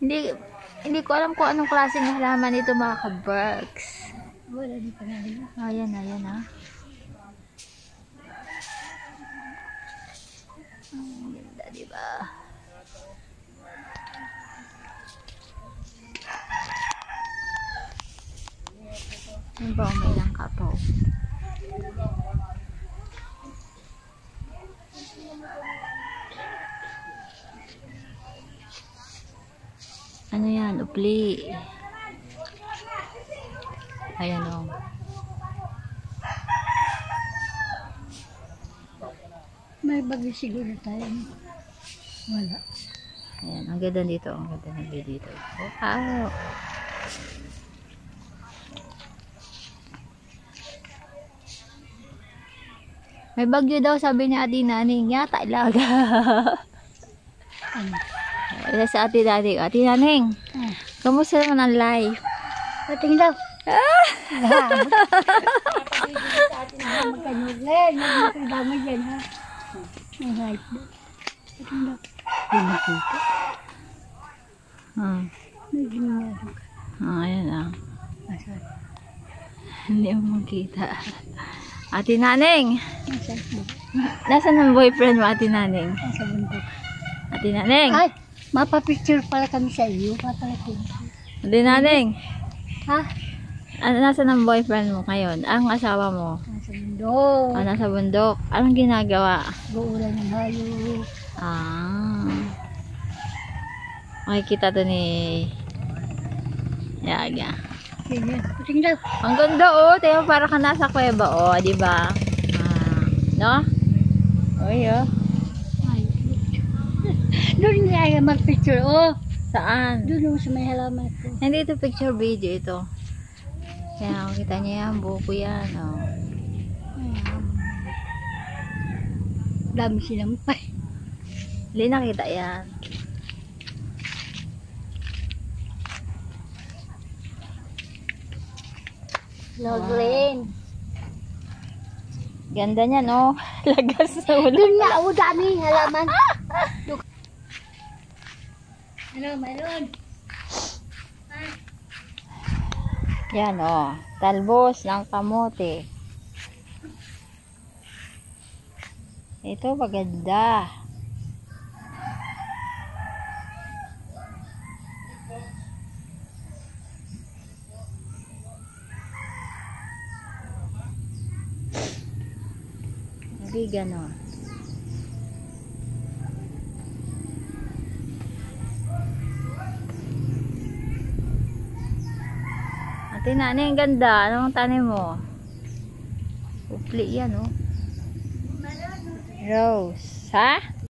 Hindi, hindi ko alam kung anong klaseng halaman ito mga ka-Berks. Wala di pa na rin. Ayan ha. Ang ganda, diba? Yung ba may lang kapaw? Ano yan? Upli. Ayan o. May bagay siguro tayo. Wala. Ayan, ang ganda dito. Ang ganda ng view dito. Wow! May bagyo daw, sabi ni Ate Naning. Yata ilaga. Wala sa Ate Naning. Ate Naning, kamusta naman ang life? Pating daw. Magkanulan. Magkakadama dyan ha. May life daw. Pating daw. May nakita. May ginagawa ka. Ayan ah. Asan? Hindi mo makita. Ate Naning, Asan? nasaan ang boyfriend mo, Ate Naning? Sa bundok. Ate Naning. Ay! Mapapicture pala kami sa iyo. Papalatin. Ate Naning. Ha? Nasaan ang boyfriend mo ngayon? Ang asawa mo? Sa bundok. Nasa bundok. Anong ginagawa? Guulan ng hayop. Makikita to ni Yaga. Sige. Pating daw. Ang ganda oh. Tayo para ka nasa kuweba oh. Diba? No? Uy oh. Ay. Doon nga ay mag-picture. Oh. Saan? Doon sa may halaman ko. Hindi ito picture video ito. Kaya kita niya yan. Buko yan oh. Dami sinampay. Hindi nakita yan. No green. Ganda niya no. Lagas na ulo. Doon nga. Oh, dami halaman. Ano, mayroon? Yan oh. Talbos ng kamote. Ito maganda. Hindi ganon. Ate Naning, ang ganda. Anong tanim mo? Upli yan oh. Rose. Ha?